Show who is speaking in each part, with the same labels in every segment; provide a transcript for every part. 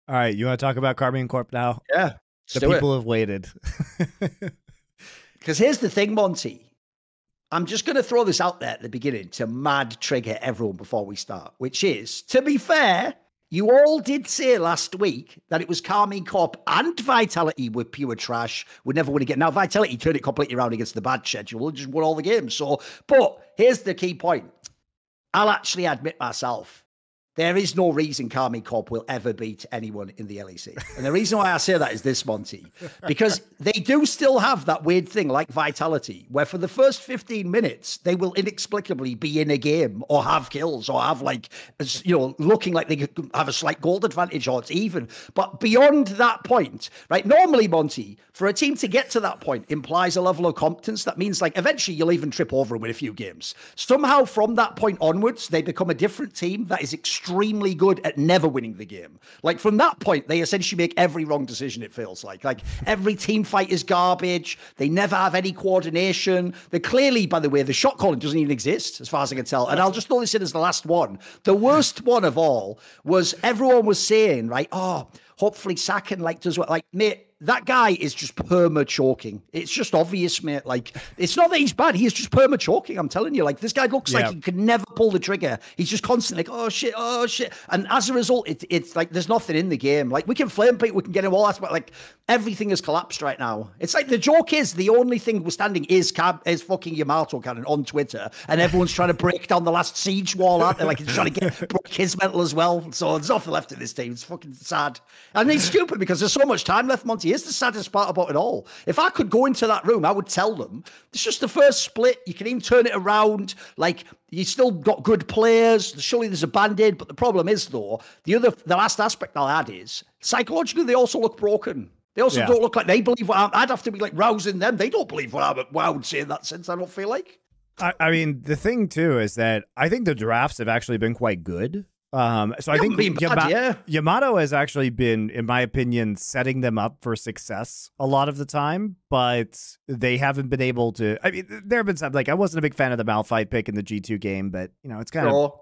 Speaker 1: All right, you want to talk about Karmine Corp now?
Speaker 2: Yeah,
Speaker 1: the people have waited.
Speaker 2: Because here's the thing, Monty. I'm just going to throw this out there at the beginning to mad trigger everyone before we start, which is, to be fair, you all did say last week that it was Karmine Corp and Vitality were pure trash. We'd never win again. Now, Vitality turned it completely around against the bad schedule, just won all the games. So, but here's the key point. I'll actually admit myself, there is no reason Karmine Corp will ever beat anyone in the LEC. And the reason why I say that is this, Monty, because they do still have that weird thing like Vitality, where for the first 15 minutes, they will inexplicably be in a game or have kills or have looking like they could have a slight gold advantage or it's even. But beyond that point, right, normally, Monty, for a team to get to that point implies a level of competence. That means like eventually you'll even trip over and win a few games. Somehow from that point onwards, they become a different team that is extremely good at never winning the game. Like from that point, they essentially make every wrong decision, it feels like. Like every team fight is garbage. They never have any coordination. They're clearly, by the way, the shot calling doesn't even exist, as far as I can tell. And I'll just throw this in as the last one. The worst one of all was everyone was saying, right, oh, hopefully Sakan does what, mate, that guy is just perma-choking. It's just obvious, mate. Like, it's not that he's bad. He is just perma-choking, I'm telling you. Like, this guy looks like he could never pull the trigger. He's just constantly like, oh, shit. And as a result, it's like there's nothing in the game. Like, we can flame people, we can get him all that, but, like, everything has collapsed right now. It's like the joke is the only thing we're standing is fucking Yamato Cannon on Twitter, and everyone's trying to break down the last siege wall out there. Like, he's trying to break his mental as well. So there's nothing left in this team. It's fucking sad. And it's stupid because there's so much time left, Monty. Here's the saddest part about it all. If I could go into that room, I would tell them, it's just the first split. You can even turn it around. Like, you still got good players. Surely there's a band-aid. But the problem is, though, the last aspect I'll add is, psychologically, they also look broken. They also don't look like they believe what I'd have to be, like, rousing them. They don't believe what I would say in that sense, I don't feel like.
Speaker 1: I mean, the thing, too, is that I think the drafts have actually been quite good. So I think Yamato has actually been, in my opinion, setting them up for success a lot of the time, but they haven't been able to. I mean, there have been some, like, I wasn't a big fan of the Malphite pick in the G2 game, but, you know, it's kind of,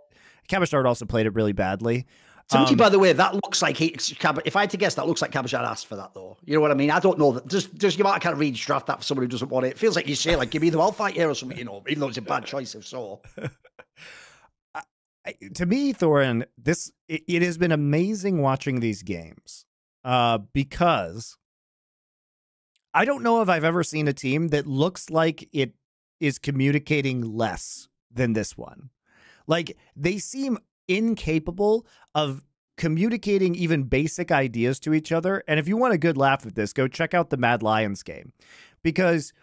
Speaker 1: Kabashard also played it really badly.
Speaker 2: To me, by the way, that looks like if I had to guess, that looks like Kabashard asked for that, though. You know what I mean? I don't know that. Just Yamato can't really draft that for someone who doesn't want it. It feels like you say, like, give me the Malphite here or something, you know, even though it's a bad choice if so.
Speaker 1: To me, Thorin, it has been amazing watching these games because I don't know if I've ever seen a team that looks like it is communicating less than this one. Like, they seem incapable of communicating even basic ideas to each other. And if you want a good laugh at this, go check out the Mad Lions game, because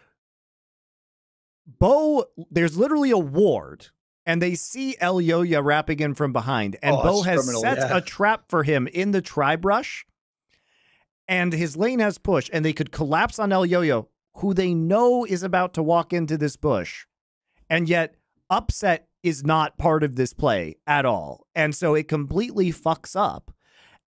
Speaker 1: Bo, there's literally a ward. And they see El Yoya wrapping in from behind. And Bo has set a trap for him in the tri-brush. And his lane has push. And they could collapse on El Yoyo, who they know is about to walk into this bush. And yet, upset is not part of this play at all. And so it completely fucks up.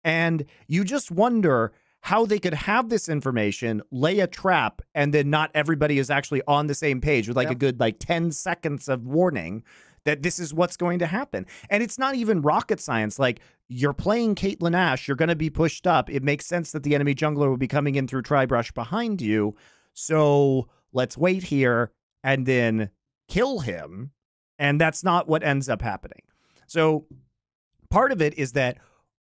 Speaker 1: And you just wonder how they could have this information, lay a trap, and then not everybody is actually on the same page with like a good 10 seconds of warning that this is what's going to happen. And it's not even rocket science. Like, you're playing Caitlyn Ashe, you're going to be pushed up. It makes sense that the enemy jungler will be coming in through tri-brush behind you. So let's wait here and then kill him. And that's not what ends up happening. So part of it is that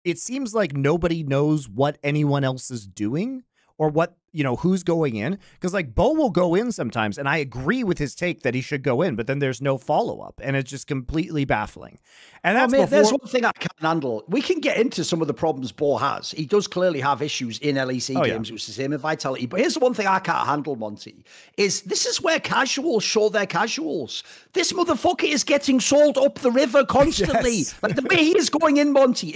Speaker 1: it seems like nobody knows what anyone else is doing or what, you know, who's going in. Because, like, Bo will go in sometimes, and I agree with his take that he should go in, but then there's no follow-up, and it's just completely baffling. And that's
Speaker 2: there's one thing I can't handle. We can get into some of the problems Bo has. He does clearly have issues in LEC games. It was the same in Vitality. But here's the one thing I can't handle, Monty, is this is where casuals show their casuals. This motherfucker is getting sold up the river constantly. Yes. Like, the way he is going in, Monty,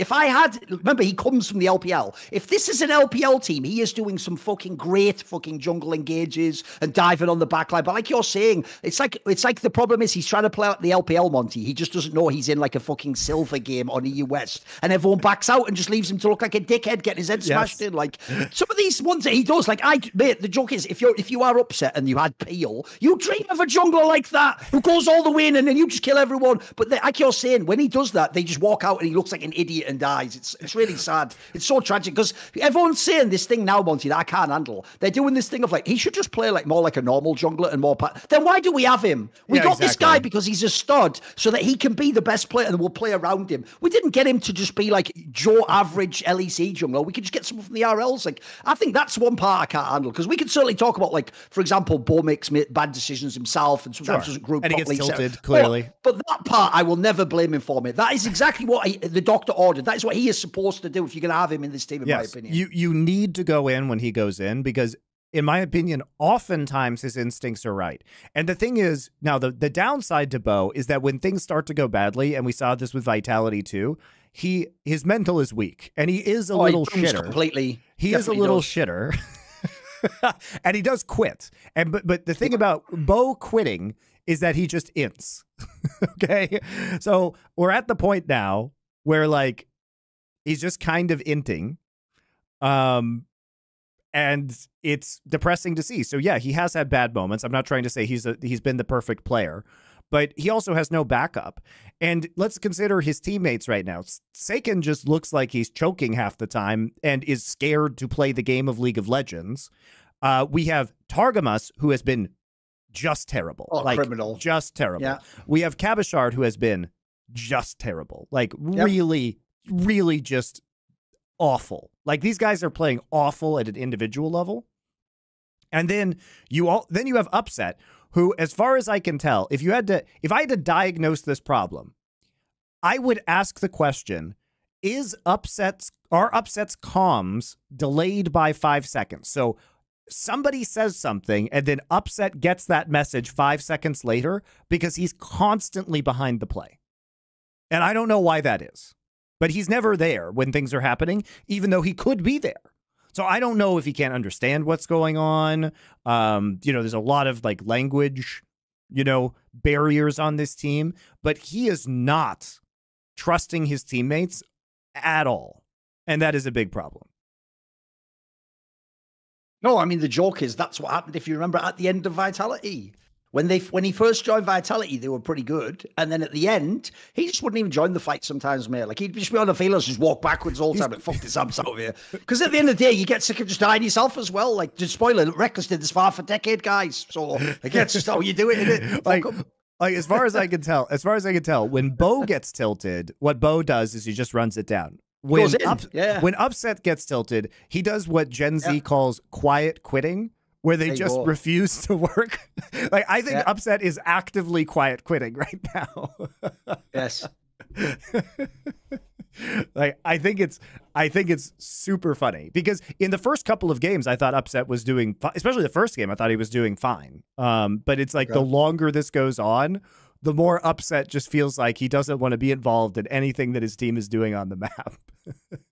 Speaker 2: remember, he comes from the LPL. If this is an LPL team, he is doing some fucking great fucking jungle engages and diving on the backline. But like you're saying, it's like the problem is he's trying to play out the LPL, Monty. He just doesn't know he's in like a fucking fucking silver game on EU West, and everyone backs out and just leaves him to look like a dickhead getting his head smashed in. Like some of these ones that he does, like mate, the joke is if you are upset and you had Peel, you dream of a jungler like that who goes all the way in and then you just kill everyone. But like you're saying, when he does that, they just walk out and he looks like an idiot and dies. It's really sad. It's so tragic because everyone's saying this thing now, Monty, that I can't handle. They're doing this thing of like he should just play like more like a normal jungler and more. Then why do we have him? We got this guy because he's a stud, so that he can be the best player and we'll play around him. We didn't get him to just be like Joe average LEC jungler. We could just get someone from the RLs. Like I think that's one part I can't handle because we could certainly talk about like, for example, Bo makes bad decisions himself and sometimes doesn't group
Speaker 1: and
Speaker 2: properly.
Speaker 1: He gets tilted, clearly.
Speaker 2: But that part I will never blame him for, me. That is exactly what the doctor ordered. That is what he is supposed to do if you're going to have him in this team, in my opinion.
Speaker 1: You need to go in when he goes in because, in my opinion, oftentimes his instincts are right. And the thing is, now the downside to Bo is that when things start to go badly, and we saw this with Vitality too, his mental is weak and he is a little shitter.
Speaker 2: Completely.
Speaker 1: He is a little shitter. And he does quit. But the thing about Bo quitting is that he just ints. Okay? So we're at the point now where like he's just kind of inting. And it's depressing to see. So yeah, he has had bad moments. I'm not trying to say he's been the perfect player, but he also has no backup. And let's consider his teammates right now. Saken just looks like he's choking half the time and is scared to play the game of League of Legends. We have Targamas, who has been just terrible.
Speaker 2: Criminal.
Speaker 1: Just terrible.
Speaker 2: Yeah.
Speaker 1: We have Cabashard, who has been just terrible. Like really, really just awful. Like these guys are playing awful at an individual level. And then you have Upset, who, as far as I can tell, if I had to diagnose this problem, I would ask the question, are Upset's comms delayed by 5 seconds? So somebody says something and then Upset gets that message 5 seconds later because he's constantly behind the play. And I don't know why that is. But he's never there when things are happening, even though he could be there. So I don't know if he can't understand what's going on. There's a lot of like language, barriers on this team, but he is not trusting his teammates at all. And that is a big problem.
Speaker 2: No, I mean, the joke is that's what happened, if you remember, at the end of Vitality. When he first joined Vitality, they were pretty good. And then at the end, he just wouldn't even join the fight sometimes, mate. Like, he'd just be on the field and just walk backwards all the time. Like, fuck this, I'm out of here. Because at the end of the day, you get sick of just dying yourself as well. Like, just spoiler, Reckless did this for half a decade, guys. So, like, that's just how you do it, innit?
Speaker 1: Like, as far as I can tell, when Bo gets tilted, what Bo does is he just runs it down. When Upset gets tilted, he does what Gen Z calls quiet quitting, where they just refuse to work. Like, I think Upset is actively quiet quitting right now.
Speaker 2: Yes.
Speaker 1: Like, I think it's super funny because in the first couple of games, I thought Upset was doing, especially the first game, I thought he was doing fine. But it's like the longer this goes on, the more Upset just feels like he doesn't want to be involved in anything that his team is doing on the map.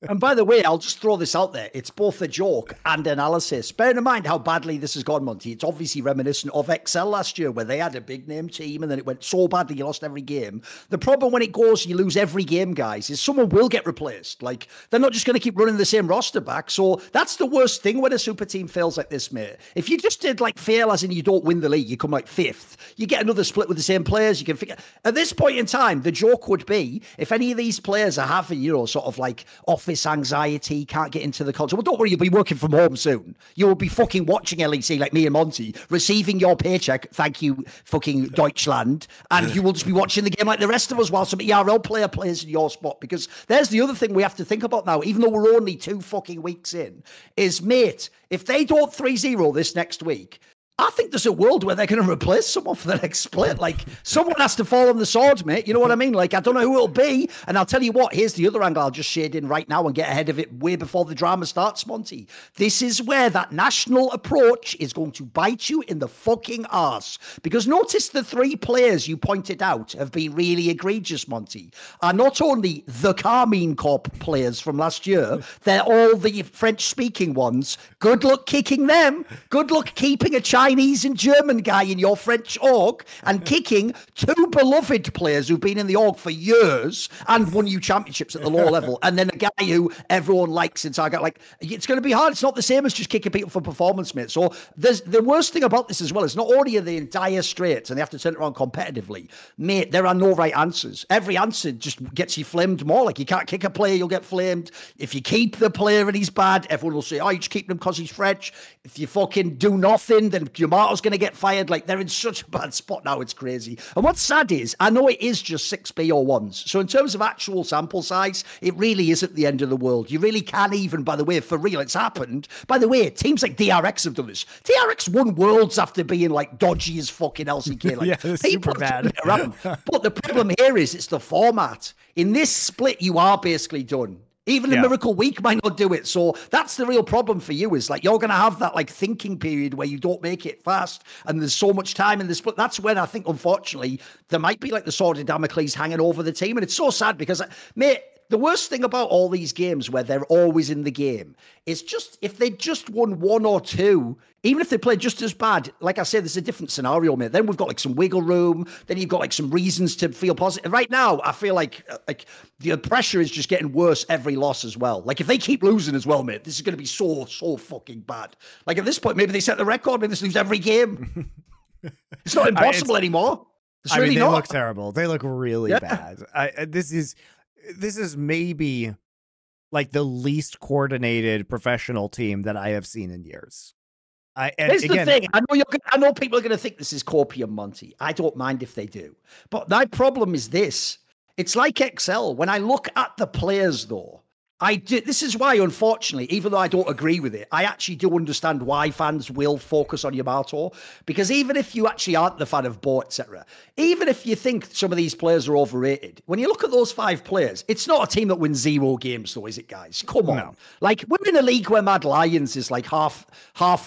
Speaker 2: And by the way, I'll just throw this out there. It's both a joke and analysis. Bear in mind how badly this has gone, Monty. It's obviously reminiscent of XL last year, where they had a big name team and then it went so badly you lost every game. The problem when it goes, you lose every game, guys, is someone will get replaced. Like, they're not just going to keep running the same roster back. So that's the worst thing when a super team fails like this, mate. If you just did like fail as in you don't win the league, you come like 5th, you get another split with the same players. You can figure at this point in time, the joke would be if any of these players are having, sort of like office anxiety, can't get into the culture. Well, don't worry, you'll be working from home soon. You will be fucking watching LEC like me and Monty, receiving your paycheck. Thank you, fucking Deutschland. And you will just be watching the game like the rest of us while some ERL player plays in your spot. Because there's the other thing we have to think about now, even though we're only 2 fucking weeks in, is, mate, if they don't 3-0 this next week, I think there's a world where they're going to replace someone for the next split. Like, someone has to fall on the sword, mate. You know what I mean? Like, I don't know who it'll be. And I'll tell you what, here's the other angle I'll just shade in right now and get ahead of it way before the drama starts, Monty. This is where that national approach is going to bite you in the fucking arse. Because notice the 3 players you pointed out have been really egregious, Monty, are not only the Karmine Corp players from last year, they're all the French-speaking ones. Good luck kicking them. Good luck keeping a child Chinese and German guy in your French org and kicking two beloved players who've been in the org for years and won you championships at the lower level, and then a guy who everyone likes in Target. Like, it's going to be hard. It's not the same as just kicking people for performance, mate. So there's the worst thing about this as well is not only are they in dire straits and they have to turn it around competitively, mate, there are no right answers. Every answer just gets you flamed more. Like, you can't kick a player, you'll get flamed. If you keep the player and he's bad, everyone will say, oh, you just keep him because he's French. If you fucking do nothing, then Yamato's going to get fired. Like, they're in such a bad spot now, it's crazy. And what's sad is, I know it is just 6 BO1s. So in terms of actual sample size, it really isn't the end of the world. You really can even, by the way, for real, it's happened. By the way, teams like DRX have done this. DRX won Worlds after being like dodgy as fucking LCK. Like,
Speaker 1: yeah, super bad.
Speaker 2: But the problem here is it's the format. In this split, you are basically done. Even the Miracle Week might not do it. So that's the real problem for you, is like, you're going to have that like thinking period where you don't make it fast and there's so much time in the split. That's when I think, unfortunately, there might be like the sword of Damocles hanging over the team. And it's so sad because, mate, the worst thing about all these games where they're always in the game is just, if they just won 1 or 2, even if they play just as bad, like I said, there's a different scenario, mate. Then we've got like some wiggle room. Then you've got like some reasons to feel positive. Right now, I feel like the pressure is just getting worse every loss as well. Like, if they keep losing as well, mate, this is going to be so fucking bad. Like, at this point, maybe they set the record. Maybe they lose every game. It's not impossible anymore. It's really not.
Speaker 1: They look terrible. They look really bad. This is maybe like the least coordinated professional team that I have seen in years.
Speaker 2: Here's the thing. I know people are going to think this is Corp and Monte. I don't mind if they do. But my problem is this. It's like XL. When I look at the players, though, this is why, unfortunately, even though I don't agree with it, I actually do understand why fans will focus on Yamato. Because even if you actually aren't the fan of Bo, etc., even if you think some of these players are overrated, when you look at those 5 players, it's not a team that wins 0 games, though, is it, guys? Come on. No. Like, we're in a league where Mad Lions is like half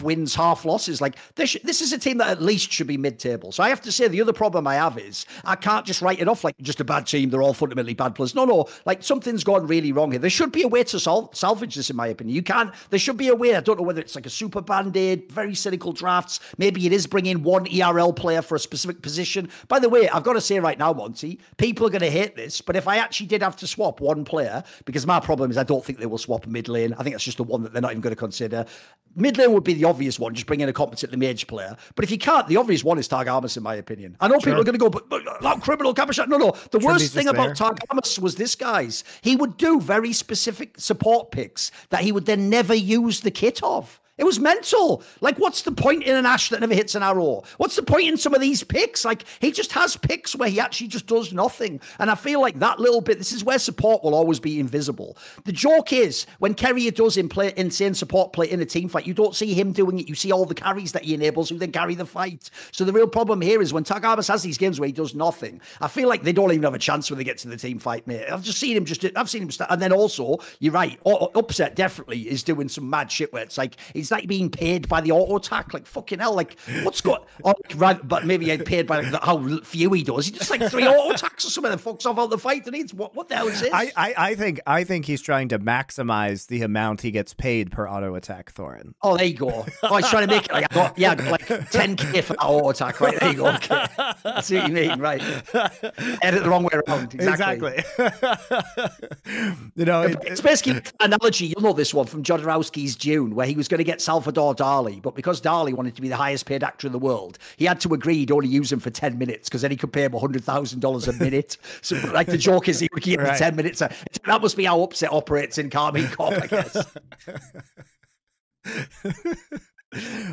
Speaker 2: wins, half losses. Like, this is a team that at least should be mid-table. So I have to say, the other problem I have is I can't just write it off like just a bad team. They're all fundamentally bad players. No. Like, something's gone really wrong here. There should be a way to salvage this, in my opinion. There should be a way. I don't know whether it's like a super band-aid, very cynical drafts. Maybe it is bringing one ERL player for a specific position. By the way, I've got to say right now, Monty, people are going to hate this, but if I actually did have to swap one player, because my problem is I don't think they will swap mid lane. I think that's just the one that they're not even going to consider. Mid lane would be the obvious one, just bring in a competent mage player. But if you can't, the obvious one is Targamas, in my opinion. I know people are going to go, but that criminal Capuchin. No. The worst thing about Targamas was this, guys. He would do very specific support picks that he would then never use the kit of. It was mental. Like, what's the point in an Ashe that never hits an arrow? What's the point in some of these picks? Like, he just has picks where he actually just does nothing. And I feel like that little bit, this is where support will always be invisible. The joke is, when Kerrier does insane support play in a team fight, you don't see him doing it. You see all the carries that he enables who then carry the fight. So the real problem here is when Targamas has these games where he does nothing, I feel like they don't even have a chance when they get to the team fight, mate. I've seen him start. And then also, you're right, Upset definitely is doing some mad shit where it's like, it's like being paid by the auto attack. Like, fucking hell, like, what's got right? But maybe he's paid by like, how few he does. He just like 3 auto attacks or something and fucks off out the fight. And he's what the hell is this?
Speaker 1: I think he's trying to maximize the amount he gets paid per auto attack, Thorin.
Speaker 2: Oh, there you go. Oh, he's trying to make it like, like 10k for that auto attack. Right, there you go. Okay. I see what you mean. Right. Edit the wrong way around. Exactly. It's basically an analogy. You'll know this one from Jodorowsky's Dune, where he was going to get Salvador Dali, but because Dali wanted to be the highest paid actor in the world, he had to agree he'd only use him for 10 minutes because then he could pay him $100,000 a minute. So, like, the joke is he would give him 10 minutes. That must be how Upset operates in Karmine Corp, I guess.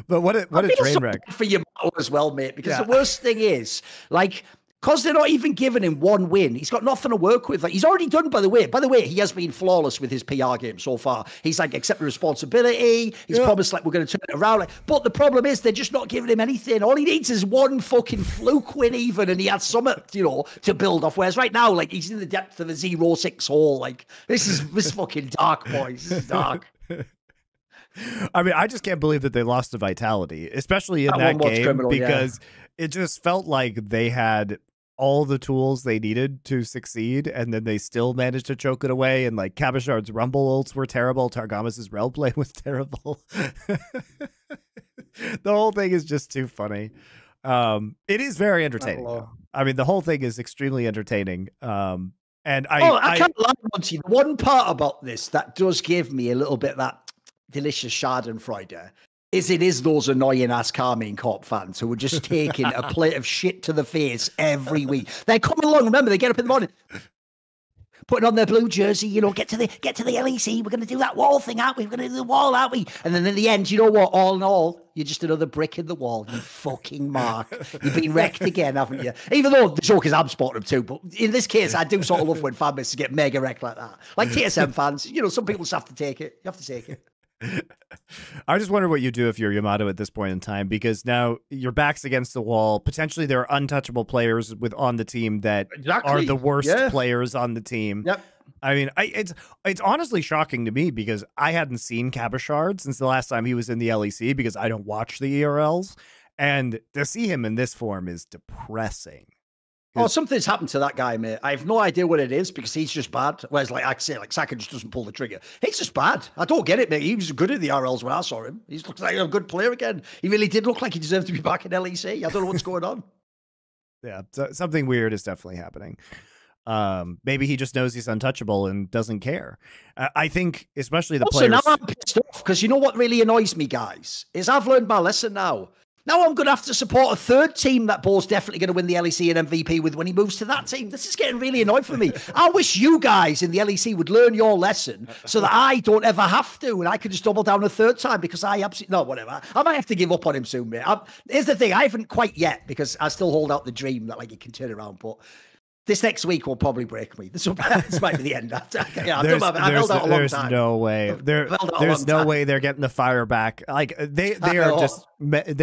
Speaker 1: But what a train wreck
Speaker 2: for Yamato as well, mate. Because the worst thing is, like, because they're not even giving him one win, he's got nothing to work with. Like, he's already done, by the way, he has been flawless with his PR game so far. He's like, accepted responsibility. He's promised, like, we're going to turn it around. Like, but the problem is they're just not giving him anything. All he needs is one fucking fluke win even, and he has something, to build off. Whereas right now, like, he's in the depth of a 0-6 hole. Like, this is fucking dark, boys. This is dark.
Speaker 1: I mean, I just can't believe that they lost to Vitality, especially in that game, because it just felt like they had all the tools they needed to succeed, and then they still managed to choke it away. And like, Cabashard's Rumble ults were terrible. Targamas' Rel play was terrible. The whole thing is just too funny. It is very entertaining, though. I mean, the whole thing is extremely entertaining. And I
Speaker 2: can't lie, Monty. The one part about this that does give me a little bit of that delicious Schadenfreude is it is those annoying ass Karmine Corp fans who are just taking a plate of shit to the face every week. They're coming along. Remember, they get up in the morning, putting on their blue jersey, get to the LEC. We're going to do that wall thing, aren't we? We're going to do the wall, aren't we? And then in the end, you know what? All in all, you're just another brick in the wall. You fucking mark. You've been wrecked again, haven't you? Even though the joke is I'm supporting them too, but in this case, I do sort of love when fan bases get mega wrecked like that. Like TSM fans, some people just have to take it. You have to take it.
Speaker 1: I just wonder what you do if you're Yamato at this point in time, because now your back's against the wall. Potentially there are untouchable players on the team that are the worst players on the team.
Speaker 2: Yep.
Speaker 1: I mean, it's honestly shocking to me because I hadn't seen Cabashard since the last time he was in the LEC because I don't watch the ERLs. And to see him in this form is depressing.
Speaker 2: Oh, something's happened to that guy, mate. I have no idea what it is because he's just bad. Whereas, like I say, Saka just doesn't pull the trigger. He's just bad. I don't get it, mate. He was good at the RLs when I saw him. He looks like a good player again. He really did look like he deserved to be back in LEC. I don't know what's going on.
Speaker 1: Yeah, something weird is definitely happening. Maybe he just knows he's untouchable and doesn't care. I think, especially the players.
Speaker 2: Now I'm pissed off because you know what really annoys me, guys, is I've learned my lesson now. Now I'm going to have to support a third team that Bo's definitely going to win the LEC and MVP with when he moves to that team. This is getting really annoying for me. I wish you guys in the LEC would learn your lesson so that I don't ever have to and I can just double down a third time because I absolutely... No, whatever. I might have to give up on him soon, mate. Here's the thing. I haven't quite yet because I still hold out the dream that he can turn around, but... This next week will probably break me. This might be the end. I've held out a long time.
Speaker 1: There's no way. There's no way they're getting the fire back. Like they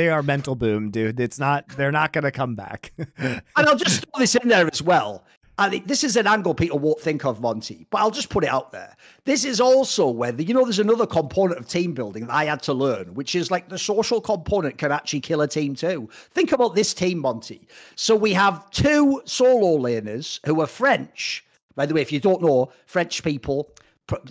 Speaker 1: are mental boom, dude. They're not going to come back.
Speaker 2: And I'll just throw this in there as well. I think this is an angle people won't think of, Monty, but I'll just put it out there. This is also where, there's another component of team building that I had to learn, which is like the social component can actually kill a team too. Think about this team, Monty. So we have two solo laners who are French. By the way, if you don't know, French people,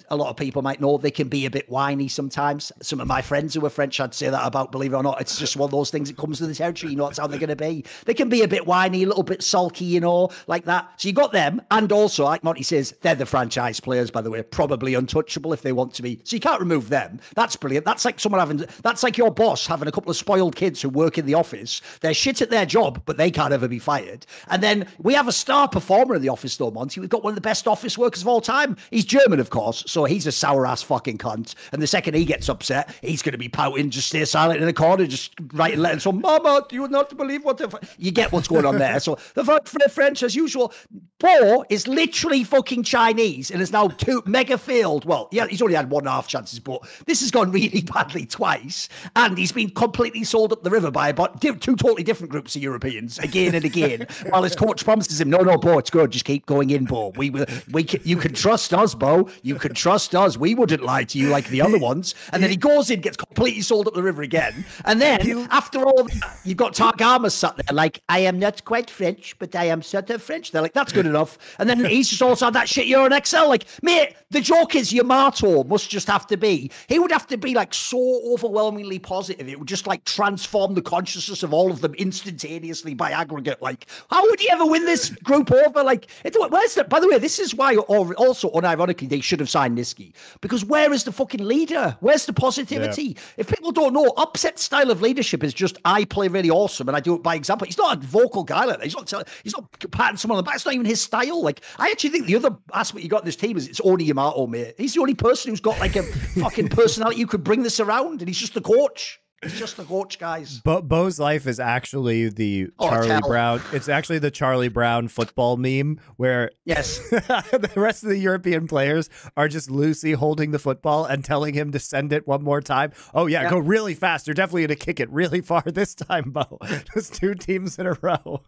Speaker 2: a lot of people might know they can be a bit whiny sometimes. Some of my friends who are French, I'd say that about, believe it or not. It's just one of those things that comes to the territory. That's how they're going to be. They can be a bit whiny, a little bit sulky, like that. So you got them. And also, like Monty says, they're the franchise players, by the way, probably untouchable if they want to be. So you can't remove them. That's brilliant. That's like that's like your boss having a couple of spoiled kids who work in the office. They're shit at their job, but they can't ever be fired. And then we have a star performer in the office though, Monty. We've got one of the best office workers of all time. He's German, of course. So he's a sour ass fucking cunt. And the second he gets upset, he's going to be pouting, just stay silent in a corner, just writing letters. So, Mama, do you not believe what you get what's going on there? So the French, as usual, Bo is literally fucking Chinese and is now mega failed. Well, yeah, he's only had 1.5 chances, but this has gone really badly twice. And he's been completely sold up the river by about two totally different groups of Europeans again and again. While his coach promises him, no, Bo, it's good. Just keep going in, Bo. You can trust us, Bo. You can trust us. We wouldn't lie to you like the other ones. And then he goes in, gets completely sold up the river again. And then after all that, you've got Targama sat there like, I am not quite French, but I am sort of French. They're like, that's good enough. And then he's just also had that shit Euro and Excel. Like, mate, the joke is Yamato must just have to be, he would have to be like so overwhelmingly positive. It would just like transform the consciousness of all of them instantaneously by aggregate. Like, how would he ever win this group over? Like, by the way, this is why also unironically they should have signed Niski, because where is the fucking leader? Where's the positivity? Yeah. If people don't know, Upset's style of leadership is just I play really awesome and I do it by example. He's not a vocal guy like that. He's not patting someone on the back. It's not even his style. Like, I actually think the other aspect you got in this team is it's only Yamato, mate. He's the only person who's got like a fucking personality who could bring this around, and he's just the coach. He's just the coach, guys. Bo's
Speaker 1: life is actually the Charlie Brown. It's actually the Charlie Brown football meme where the rest of the European players are just loosely holding the football and telling him to send it one more time. Oh, yeah, go really fast. You're definitely going to kick it really far this time, Bo. Just 2 teams in a row.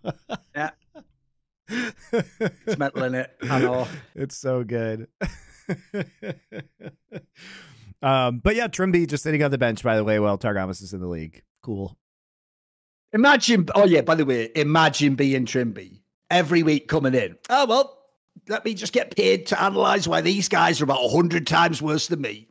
Speaker 2: Yeah. It's mental, innit? I know.
Speaker 1: It's so good. But yeah, Trimby just sitting on the bench, by the way, while Targamas is in the league. Cool.
Speaker 2: Imagine being Trimby every week coming in. Oh, well, let me just get paid to analyze why these guys are about 100 times worse than me.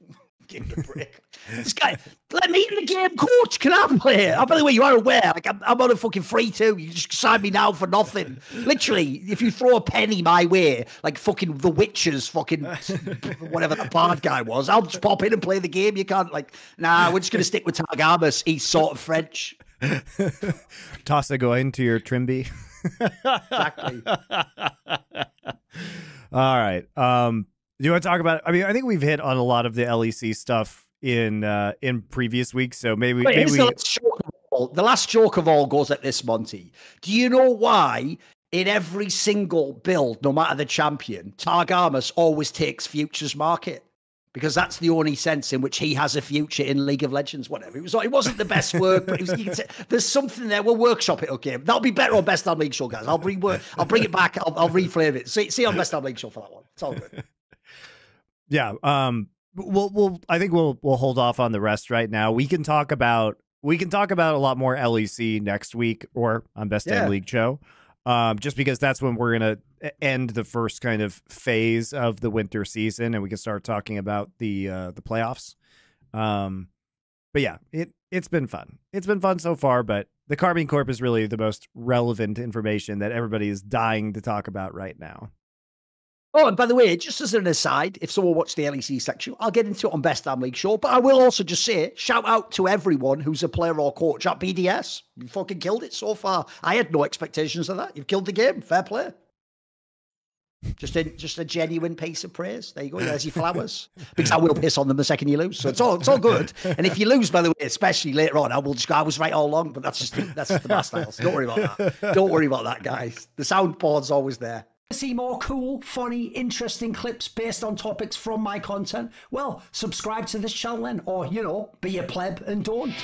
Speaker 2: give it a break. This guy, let me in the game, coach. Can I play? Oh, by the way, you are aware, like I'm on a fucking free too. You just sign me now for nothing. Literally, if you throw a penny my way, like fucking The Witcher's fucking whatever that bard guy was, I'll just pop in and play the game. You can't like, nah, we're just gonna stick with Targamas. He's sort of French.
Speaker 1: Toss a go into your Trimby.
Speaker 2: Exactly.
Speaker 1: All right. Do you want to talk about? I mean, I think we've hit on a lot of the LEC stuff in previous weeks, so maybe
Speaker 2: the last joke of all goes at this, Monty. Do you know why in every single build, no matter the champion, Targamas always takes futures market? Because that's the only sense in which he has a future in League of Legends, whatever. It wasn't the best work, but there's something there. We'll workshop it, okay? That'll be better on Best Damn League Show, guys. I'll bring it back. I'll reflame it. See on Best Damn League Show for that one. It's all good.
Speaker 1: Yeah. I think we'll hold off on the rest right now. We can talk about a lot more LEC next week or on Best Damn League Show. Just because that's when we're going to end the first kind of phase of the winter season and we can start talking about the playoffs. But yeah, it's been fun. It's been fun so far, but the Karmine Corp is really the most relevant information that everybody is dying to talk about right now.
Speaker 2: Oh, and by the way, just as an aside, if someone watched the LEC section, I'll get into it on Best Damn League Show, but I will also just say, shout out to everyone who's a player or coach at BDS. You fucking killed it so far. I had no expectations of that. You've killed the game. Fair play. Just a genuine piece of praise. There you go. There's your flowers. Because I will piss on them the second you lose. So it's all good. And if you lose, by the way, especially later on, I was right all along, but that's just the best styles. Don't worry about that. Don't worry about that, guys. The soundboard's always there.
Speaker 3: See more cool, funny, interesting clips based on topics from my content? Well, subscribe to this channel then, or, be a pleb and don't.